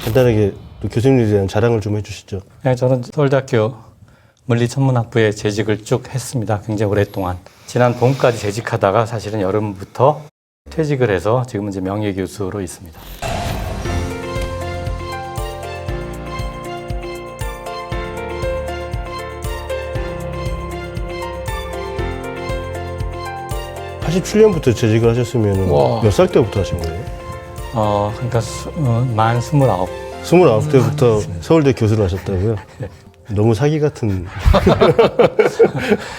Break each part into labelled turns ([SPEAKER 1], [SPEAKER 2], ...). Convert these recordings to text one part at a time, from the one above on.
[SPEAKER 1] 간단하게 또 교수님에 대한 자랑을 좀 해주시죠.
[SPEAKER 2] 네, 저는 서울대학교 물리천문학부에 재직을 쭉 했습니다. 굉장히 오랫동안. 지난 봄까지 재직하다가 사실은 여름부터 퇴직을 해서 지금은 이제 명예교수로 있습니다.
[SPEAKER 1] (87년부터) 재직을 하셨으면 몇 살 때부터 하신 거예요?
[SPEAKER 2] 그러니까 만 29.
[SPEAKER 1] 29때부터 서울대 교수를 하셨다고요? 너무 사기 같은.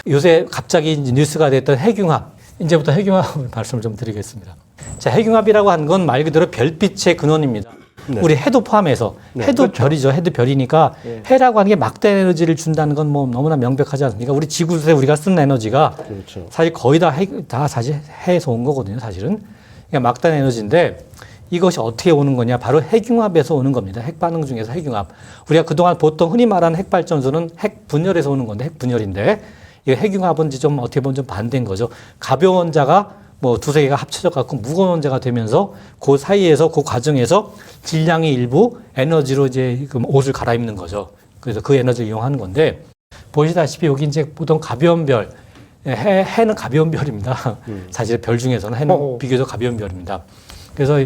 [SPEAKER 2] 요새 갑자기 이제 뉴스가 됐던 핵융합. 이제부터 핵융합 말씀을 좀 드리겠습니다. 자, 핵융합이라고 하는 건 말 그대로 별빛의 근원입니다.
[SPEAKER 1] 네.
[SPEAKER 2] 우리 해도 포함해서.
[SPEAKER 1] 네,
[SPEAKER 2] 해도
[SPEAKER 1] 그렇죠.
[SPEAKER 2] 별이죠. 해도 별이니까
[SPEAKER 1] 네.
[SPEAKER 2] 해라고 하는 게 막대한 에너지를 준다는 건 뭐 너무나 명백하지 않습니까? 우리 지구에서 우리가 쓰는 에너지가
[SPEAKER 1] 그렇죠.
[SPEAKER 2] 사실 거의 다 사실 해에서 온 거거든요. 사실은. 그러니까 막대한 에너지인데 이것이 어떻게 오는 거냐? 바로 핵융합에서 오는 겁니다. 핵 반응 중에서 핵융합. 우리가 그동안 보통 흔히 말하는 핵발전소는 핵 분열에서 오는 건데, 핵 분열인데, 이 핵융합은 이제 좀 어떻게 보면 좀 반대인 거죠. 가벼운 원자가 뭐 두세 개가 합쳐져 갖고 무거운 원자가 되면서 그 사이에서 그 과정에서 질량의 일부 에너지로 이제 옷을 갈아입는 거죠. 그래서 그 에너지를 이용하는 건데, 보시다시피 여기 이제 보통 가벼운 별, 해는 가벼운 별입니다. 사실 별 중에서는 해는 비교적 가벼운 별입니다. 그래서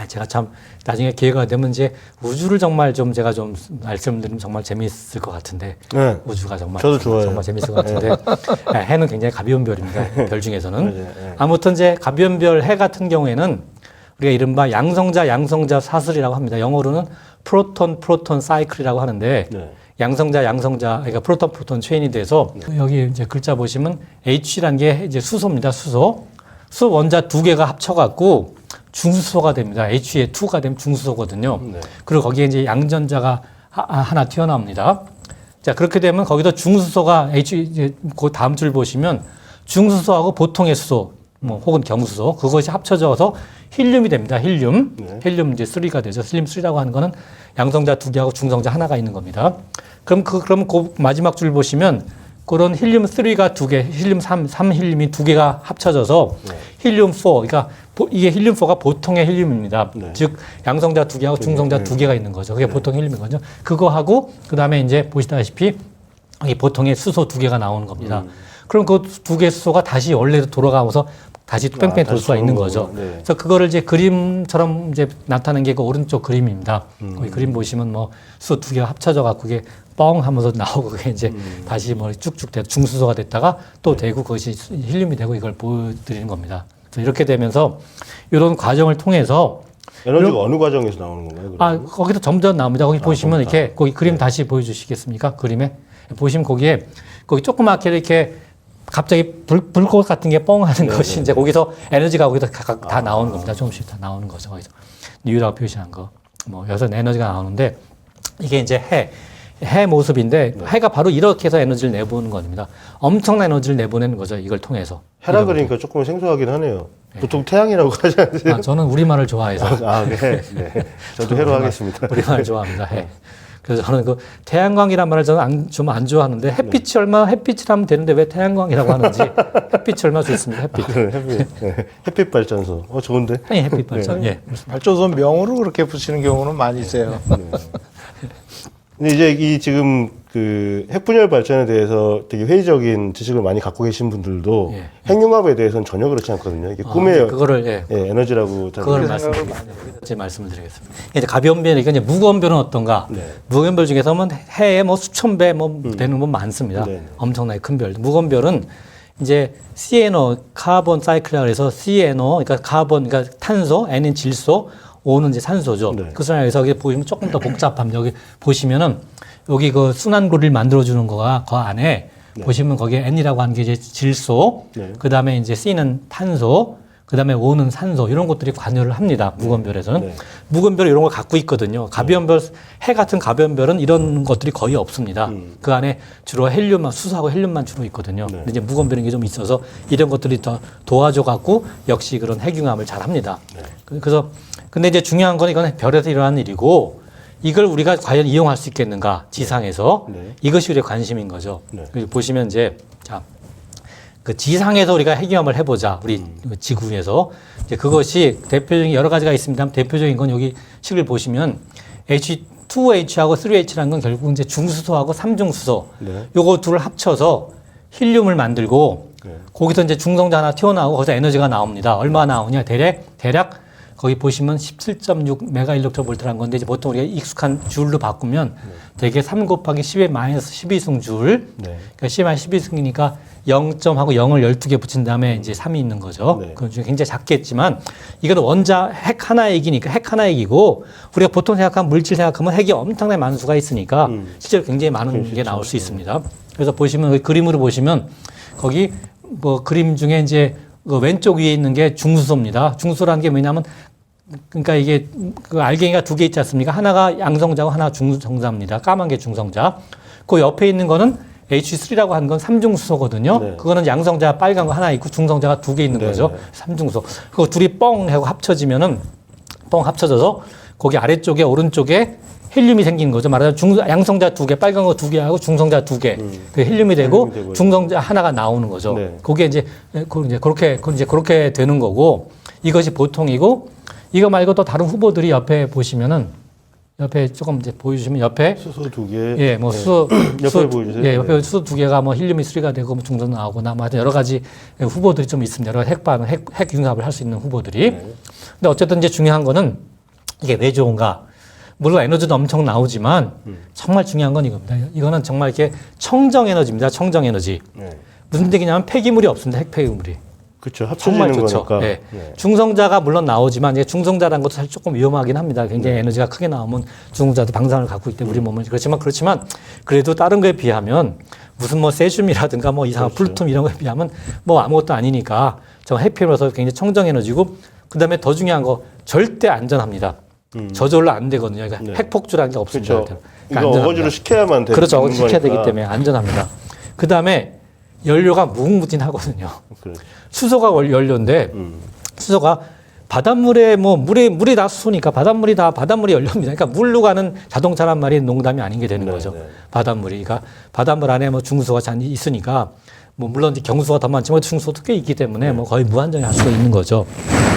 [SPEAKER 2] 제가 참 나중에 기회가 되면 이제 우주를 정말 좀 제가 좀 말씀드리면 정말 재미있을 것 같은데.
[SPEAKER 1] 네.
[SPEAKER 2] 우주가 정말
[SPEAKER 1] 저도 좋아해요.
[SPEAKER 2] 정말 재미있을 것 같은데. 해는 굉장히 가벼운 별입니다. 별 중에서는.
[SPEAKER 1] 맞아요. 네.
[SPEAKER 2] 아무튼 이제 가벼운 별 해 같은 경우에는 우리가 이른바 양성자 사슬이라고 합니다. 영어로는 프로톤 사이클이라고 하는데
[SPEAKER 1] 네.
[SPEAKER 2] 양성자 그러니까 프로톤 체인이 돼서 여기 이제 글자 보시면 H라는 게 이제 수소입니다. 수소 원자 두 개가 합쳐갖고 중수소가 됩니다. HA2가 되면 중수소거든요.
[SPEAKER 1] 네.
[SPEAKER 2] 그리고 거기에 이제 양전자가 하나 튀어나옵니다. 자, 그렇게 되면 거기서 중수소가 이제 그 다음 줄 보시면 중수소하고 보통의 수소, 뭐 혹은 경수소, 그것이 합쳐져서 힐륨이 됩니다. 힐륨.
[SPEAKER 1] 네.
[SPEAKER 2] 힐륨 이제 3가 되죠. 힐륨 3라고 하는 거는 양성자 두 개하고 중성자 하나가 있는 겁니다. 그럼 그 마지막 줄 보시면 그런 힐륨 3가 두 개, 힐륨 3 힐륨이 두 개가 합쳐져서
[SPEAKER 1] 네.
[SPEAKER 2] 힐륨 4, 그러니까 이게 힐륨 4가 보통의 힐륨입니다.
[SPEAKER 1] 네.
[SPEAKER 2] 즉 양성자 두 개하고 중성자 두 개가 있는 거죠. 그게 보통 힐륨인 거죠. 그거하고 그다음에 이제 보시다시피 이 보통의 수소 두 개가 나오는 겁니다. 그럼 그 두 개 수소가 다시 원래로 돌아가면서 다시 뺑뺑 돌
[SPEAKER 1] 다시
[SPEAKER 2] 수가 있는
[SPEAKER 1] 도는
[SPEAKER 2] 거죠.
[SPEAKER 1] 거구나. 네.
[SPEAKER 2] 그래서 그거를 이제 그림처럼 이제 나타낸 게 그 오른쪽 그림입니다. 거기 그림 보시면 뭐 수소 두 개가 합쳐져 갖고 그게 뻥 하면서 나오고 그게 이제 다시 뭐 쭉쭉 돼 중수소가 됐다가 또 되고 그것이 힐륨이 되고 이걸 보여드리는 겁니다. 그래서 이렇게 되면서 이런 과정을 통해서
[SPEAKER 1] 에너지가 어느 과정에서 나오는 건가요? 그러면?
[SPEAKER 2] 거기도 점점 나옵니다. 거기 보시면
[SPEAKER 1] 거기다.
[SPEAKER 2] 이렇게 거기 그림 다시 보여주시겠습니까? 그림에 보시면 거기에 거기 조그맣게 이렇게 갑자기 불꽃 같은 게 뻥 하는 것이 이제 거기서 에너지가 거기서 각각 다 나오는 겁니다. 조금씩 다 나오는 거죠. 거기서 뉴라고 표시한 거. 뭐 여기서 에너지가 나오는데 이게 이제 해 모습인데 해가 바로 이렇게 해서 에너지를 내보는 겁니다. 엄청난 에너지를 내보내는 거죠. 이걸 통해서.
[SPEAKER 1] 해라 그러니까 조금 생소하긴 하네요. 보통 태양이라고 하지 않으세요?
[SPEAKER 2] 저는 우리말을 좋아해서.
[SPEAKER 1] 네. 네. 저도 해로 하겠습니다.
[SPEAKER 2] 우리말 좋아합니다. 해. 그래서 저는 그 태양광이란 말을 저는 좀 안 좋아하는데 햇빛이라면 되는데 왜 태양광이라고 하는지 햇빛이 얼마나 좋습니다. 햇빛.
[SPEAKER 1] 햇빛 발전소. 좋은데?
[SPEAKER 2] 아니, 햇빛 발전. 예.
[SPEAKER 3] 발전소 명으로 그렇게 붙이는 경우는 많이 있어요.
[SPEAKER 1] 근데 이제 이 지금 그 핵분열 발전에 대해서 되게 회의적인 지식을 많이 갖고 계신 분들도
[SPEAKER 2] 예.
[SPEAKER 1] 핵융합에 대해서는 전혀 그렇지 않거든요. 이게 꿈의
[SPEAKER 2] 이제 그거를
[SPEAKER 1] 에너지라고
[SPEAKER 2] 그걸 제 말씀을 드리겠습니다. 이제 가벼운 별이니까 이제 무거운 별은 어떤가?
[SPEAKER 1] 네.
[SPEAKER 2] 무거운 별 중에서는 해에 뭐 수천 배 뭐 되는 건 많습니다.
[SPEAKER 1] 네.
[SPEAKER 2] 엄청나게 큰 별. 무거운 별은 이제 CNO 카본 사이클이라고 해서 CNO 그러니까 카본 그러니까 탄소, N은 질소, O는 이제 산소죠.
[SPEAKER 1] 네.
[SPEAKER 2] 그 순환에서 여기 보시면 조금 더 복잡합니다. 여기 보시면은 여기 그 순환고리를 만들어주는 거가 그 안에 보시면 거기에 N이라고 하는 게 이제 질소,
[SPEAKER 1] 네.
[SPEAKER 2] 그 다음에 이제 C는 탄소, 그 다음에 O는 산소 이런 것들이 관여를 합니다. 무거운 별에서는.
[SPEAKER 1] 네.
[SPEAKER 2] 무거운 별은 이런 걸 갖고 있거든요. 가벼운 별, 해 같은 가벼운 별은 이런 것들이 거의 없습니다. 그 안에 주로 헬륨만, 수소하고 헬륨만 주로 있거든요.
[SPEAKER 1] 네.
[SPEAKER 2] 근데 이제 무거운 별인 게 좀 있어서 이런 것들이 더 도와줘 갖고 역시 그런 핵융합을 잘 합니다. 그래서 근데 이제 중요한 건 이건 별에서 일어나는 일이고 이걸 우리가 과연 이용할 수 있겠는가 지상에서
[SPEAKER 1] 네.
[SPEAKER 2] 이것이 우리의 관심인 거죠.
[SPEAKER 1] 네.
[SPEAKER 2] 그리고 보시면 이제 자 그 지상에서 우리가 핵융합을 해보자. 우리 지구 위에서. 이제 그것이 대표적인 여러 가지가 있습니다. 대표적인 건 여기 식을 보시면 H2H하고 3H라는 건 결국 이제 중수소하고 삼중수소.
[SPEAKER 1] 네.
[SPEAKER 2] 요거 둘을 합쳐서 힐륨을 만들고
[SPEAKER 1] 네.
[SPEAKER 2] 거기서 이제 중성자 하나 튀어나오고 거기서 에너지가 나옵니다. 얼마 나오냐? 대략 거기 보시면 17.6 메가일렉트로볼트라는 건데 이제 보통 우리가 익숙한 줄로 바꾸면 대개 3 곱하기 10의 마이너스 12승 줄.
[SPEAKER 1] 네.
[SPEAKER 2] 그러니까 10의 12승이니까 0점하고 0을 12개 붙인 다음에 이제 3이 있는 거죠.
[SPEAKER 1] 네.
[SPEAKER 2] 그건 좀 굉장히 작겠지만 이거는 원자 핵 하나의 얘기니까 핵 하나의 얘기고 우리가 보통 생각하면 물질 생각하면 핵이 엄청나게 많은 수가 있으니까 실제로 굉장히 많은 게 나올 수 있습니다. 그래서 보시면 그 그림으로 보시면 거기 뭐 그림 중에 이제 그 왼쪽 위에 있는 게 중수소입니다. 중수소라는 게 뭐냐면 그러니까 이게 그 알갱이가 두 개 있지 않습니까? 하나가 양성자고 하나가 중성자입니다. 까만 게 중성자. 그 옆에 있는 거는 H3라고 하는 건 삼중수소거든요.
[SPEAKER 1] 네.
[SPEAKER 2] 그거는 양성자 빨간 거 하나 있고 중성자가 두 개 있는
[SPEAKER 1] 네,
[SPEAKER 2] 거죠.
[SPEAKER 1] 네.
[SPEAKER 2] 삼중수소. 그거 둘이 뻥 하고 합쳐지면은 뻥 합쳐져서 거기 아래쪽에 오른쪽에 헬륨이 생기는 거죠. 말하자면 양성자 두 개, 빨간 거 두 개 하고 중성자 두 개. 그 헬륨이 되고
[SPEAKER 1] 헬륨이 되고
[SPEAKER 2] 중성자 하나가 나오는 거죠.
[SPEAKER 1] 네.
[SPEAKER 2] 그게 이제 그렇게 되는 거고 이것이 보통이고 이거 말고 또 다른 후보들이 옆에 보시면은 옆에 조금 이제 보여주시면 옆에
[SPEAKER 1] 수소 2개.
[SPEAKER 2] 예, 뭐 수소
[SPEAKER 1] 옆에 보여주세요.
[SPEAKER 2] 예, 옆에 수소 두 개가 뭐 힐륨이 3가 되고 뭐 중성 나오거나 뭐 하여튼 여러 가지 후보들이 좀 있습니다. 여러 핵 융합을 할 수 있는 후보들이. 근데 어쨌든 이제 중요한 거는 이게 왜 좋은가? 물론 에너지도 엄청 나오지만 정말 중요한 건 이겁니다. 이거는 정말 이렇게 청정 에너지입니다. 청정 에너지.
[SPEAKER 1] 네.
[SPEAKER 2] 무슨 얘기냐면 폐기물이 없습니다. 핵 폐기물이.
[SPEAKER 1] 그렇죠.
[SPEAKER 2] 정말
[SPEAKER 1] 합쳐지는
[SPEAKER 2] 좋죠.
[SPEAKER 1] 거니까.
[SPEAKER 2] 네.
[SPEAKER 1] 네.
[SPEAKER 2] 중성자가 물론 나오지만 이제 중성자라는 것도 사실 조금 위험하긴 합니다. 굉장히 에너지가 크게 나오면 중성자도 방사능을 갖고 있기 때문에 우리 몸은 그렇지만 그래도 다른 거에 비하면 무슨 뭐 세슘이라든가 뭐 이상한
[SPEAKER 1] 그렇죠.
[SPEAKER 2] 플루톤 이런 거에 비하면 뭐 아무것도 아니니까 저 해피로서 굉장히 청정 에너지고 그다음에 더 중요한 거 절대 안전합니다. 저절로 안 되거든요. 그러니까
[SPEAKER 1] 네.
[SPEAKER 2] 핵폭주라는 게 없습니다.
[SPEAKER 1] 그렇죠.
[SPEAKER 2] 그러니까
[SPEAKER 1] 이거
[SPEAKER 2] 안전합니다.
[SPEAKER 1] 어거지로 시켜야만 되는
[SPEAKER 2] 그렇죠. 어거지 시켜야 되기
[SPEAKER 1] 거니까.
[SPEAKER 2] 때문에 안전합니다. 그다음에 연료가 무궁무진하거든요.
[SPEAKER 1] 그렇죠.
[SPEAKER 2] 수소가 연료인데 수소가 바닷물에 뭐 물이 다 수소니까 바닷물이 연료입니다. 그러니까 물로 가는 자동차란 말이 농담이 아닌 게 되는
[SPEAKER 1] 네,
[SPEAKER 2] 거죠.
[SPEAKER 1] 네.
[SPEAKER 2] 바닷물이. 그러니까 바닷물 안에 뭐 중수소가 잔 있으니까 뭐 물론 이제 경수가 더 많지만 중수소도 꽤 있기 때문에 뭐 거의 무한정에 할 수가 있는 거죠.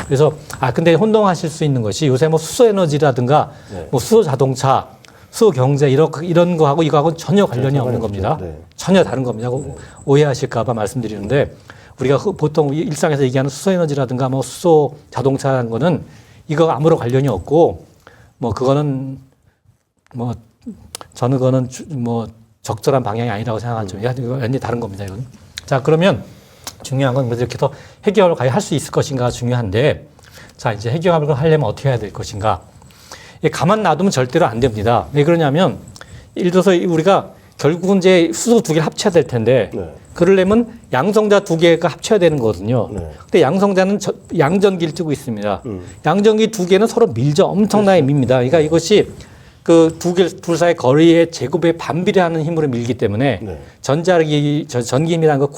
[SPEAKER 2] 그래서 근데 혼동하실 수 있는 것이 요새 뭐 수소 에너지라든가
[SPEAKER 1] 네.
[SPEAKER 2] 뭐 수소 자동차 수소 경제 이런 거하고 이거하고는 전혀 관련이 없는 겁니다.
[SPEAKER 1] 네.
[SPEAKER 2] 전혀 다른 겁니다. 오해하실까 봐 말씀드리는데 우리가 보통 일상에서 얘기하는 수소 에너지라든가 뭐 수소 자동차라는 거는 이거 아무런 관련이 없고 뭐 그거는 뭐 저는 그거는 뭐 적절한 방향이 아니라고 생각하죠. 이거 완전히 다른 겁니다. 이건. 자, 그러면 중요한 건 이렇게 해서 핵융합을 과연 할 수 있을 것인가 중요한데 자, 이제 핵융합을 하려면 어떻게 해야 될 것인가? 가만 놔두면 절대로 안 됩니다. 왜 그러냐면 예를 들어서 우리가 결국은 이제 수소 두 개를 합쳐야 될 텐데
[SPEAKER 1] 네.
[SPEAKER 2] 그러려면 양성자 두 개가 합쳐야 되는 거거든요.
[SPEAKER 1] 네.
[SPEAKER 2] 근데 양성자는 양전기를 뜨고 있습니다. 양전기 두 개는 서로 밀죠. 엄청나게 밉니다. 그러니까 이것이 그 둘 사이의 거리의 제곱에 반비례하는 힘으로 밀기 때문에
[SPEAKER 1] 네.
[SPEAKER 2] 전기힘이라는 거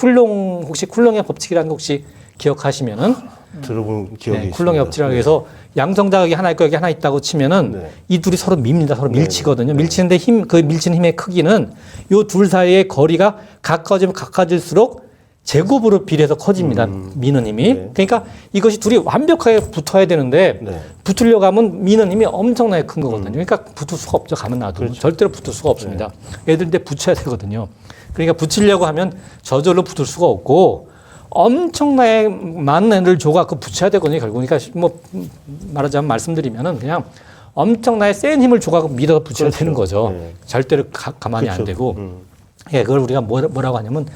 [SPEAKER 2] 혹시 쿨롱의 법칙이라는 거 혹시 기억하시면은
[SPEAKER 1] 들어본 기억이 있습니다.
[SPEAKER 2] 쿨롱의 법칙이라고 해서 양성자가 하나 있고 여기 하나 있다고 치면은
[SPEAKER 1] 네.
[SPEAKER 2] 이 둘이 서로 밉니다. 서로
[SPEAKER 1] 네.
[SPEAKER 2] 밀치거든요.
[SPEAKER 1] 네.
[SPEAKER 2] 밀치는데 그 밀치는 힘의 크기는 요 둘 사이의 거리가 가까워지면 가까워질수록 제곱으로 비례해서 커집니다. 미는 힘이.
[SPEAKER 1] 네.
[SPEAKER 2] 그러니까 이것이 둘이 완벽하게 붙어야 되는데
[SPEAKER 1] 네.
[SPEAKER 2] 붙으려고 하면 미는 힘이 엄청나게 큰 거거든요. 그러니까 붙을 수가 없죠. 가만 놔두면.
[SPEAKER 1] 그렇죠.
[SPEAKER 2] 절대로 붙을 수가 없습니다. 애들인데 붙여야 되거든요. 그러니까 붙이려고 하면 저절로 붙을 수가 없고 엄청나게 많은 애를 줘갖고 붙여야 되거든요. 결국. 그러니까 뭐 말하자면 말씀드리면은 그냥 엄청나게 센 힘을 줘갖고 밀어 붙여야
[SPEAKER 1] 그렇죠.
[SPEAKER 2] 되는 거죠.
[SPEAKER 1] 네.
[SPEAKER 2] 절대로 가만히 안
[SPEAKER 1] 그렇죠.
[SPEAKER 2] 되고. 예, 그걸 우리가 뭐라고 하냐면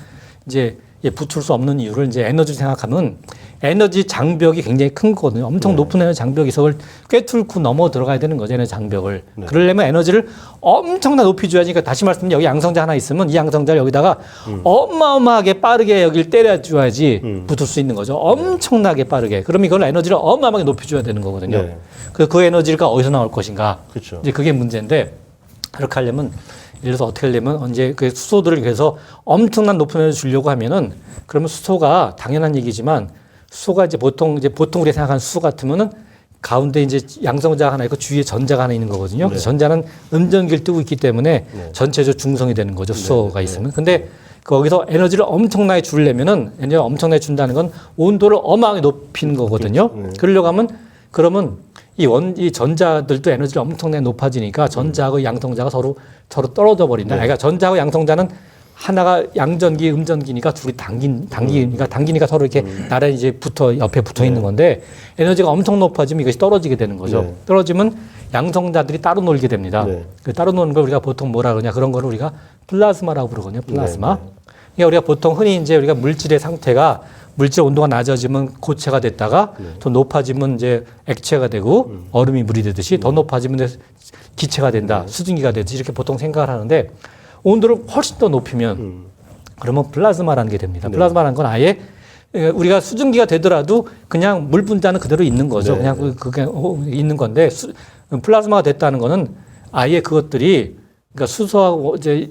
[SPEAKER 2] 이제 붙을 수 없는 이유를 이제 에너지 생각하면 에너지 장벽이 굉장히 큰 거거든요. 엄청 높은 에너지 장벽이 있어 꿰뚫고 넘어 들어가야 되는 거죠. 에너지 장벽을.
[SPEAKER 1] 네.
[SPEAKER 2] 그러려면 에너지를 엄청나 높이 줘야지. 그러니까 다시 말씀드리면 여기 양성자 하나 있으면 이 양성자를 여기다가 어마어마하게 빠르게 여기를 때려줘야지 붙을 수 있는 거죠. 엄청나게 빠르게. 그럼 이걸 에너지를 어마어마하게 높이 줘야 되는 거거든요.
[SPEAKER 1] 네.
[SPEAKER 2] 그 에너지가 어디서 나올 것인가.
[SPEAKER 1] 그렇죠.
[SPEAKER 2] 이제 그게 문제인데 그렇게 하려면 예를 들어서 어떻게 하려면 이제 그 수소들을 위해서 엄청난 높은 에너지를 주려고 하면은 그러면 수소가 당연한 얘기지만 수소가 이제 보통 우리가 생각하는 수소 같으면은 가운데 이제 양성자가 하나 있고 주위에 전자가 하나 있는 거거든요. 그래서 전자는 음전기를 뜨고 있기 때문에 전체적으로 중성이 되는 거죠. 수소가 있으면. 근데 거기서 에너지를 엄청나게 주려면은 에너지를 엄청나게 준다는 건 온도를 어마하게 높이는 거거든요. 그러려고 하면 그러면 이 전자들도 에너지가 엄청나게 높아지니까 전자하고 양성자가 서로 떨어져 버린다. 그러니까 전자하고 양성자는 하나가 양전기, 음전기니까 둘이 당기니까 서로 이렇게 나란히 이제 옆에 붙어 있는 건데 에너지가 엄청 높아지면 이것이 떨어지게 되는 거죠.
[SPEAKER 1] 네.
[SPEAKER 2] 떨어지면 양성자들이 따로 놀게 됩니다.
[SPEAKER 1] 네.
[SPEAKER 2] 그 따로 노는 걸 우리가 보통 뭐라 그러냐 그런 거를 우리가 플라즈마라고 부르거든요. 플라즈마. 그러니까 우리가 보통 흔히 이제 우리가 물질의 상태가 물질 온도가 낮아지면 고체가 됐다가 더 높아지면 이제 액체가 되고 얼음이 물이 되듯이 더 높아지면 기체가 된다. 수증기가 되듯이 이렇게 보통 생각을 하는데 온도를 훨씬 더 높이면 그러면 플라즈마라는 게 됩니다. 플라즈마라는 건 아예 우리가 수증기가 되더라도 그냥 물 분자는 그대로 있는 거죠. 그냥 그게 있는 건데 플라즈마가 됐다는 거는 아예 그것들이 그러니까 수소하고 이제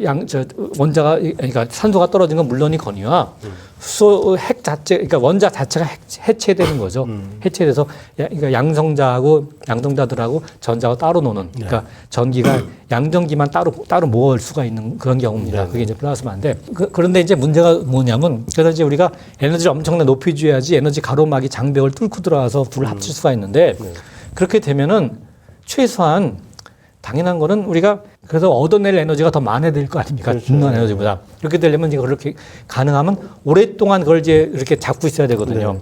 [SPEAKER 2] 원자가 그러니까 산소가 떨어진 건 물론이거니와 수소 핵 자체 그러니까 원자 자체가 해체되는 거죠. 해체돼서 그러니까 양성자들하고 전자가 따로 노는 그러니까 전기가 양전기만 따로 모을 수가 있는 그런 경우입니다. 그게 이제 플라즈마인데 그런데 이제 문제가 뭐냐면 그래서 이제 우리가 에너지를 엄청나게 높이 줘야지 에너지 가로막이 장벽을 뚫고 들어와서 둘을 합칠 수가 있는데 그렇게 되면은 최소한 당연한 거는 우리가 그래서 얻어낼 에너지가 더 많아야 될 거 아닙니까? 중간 에너지보다. 이렇게 되려면 이제 그렇게 가능하면 오랫동안 그걸 이제 이렇게 잡고 있어야 되거든요.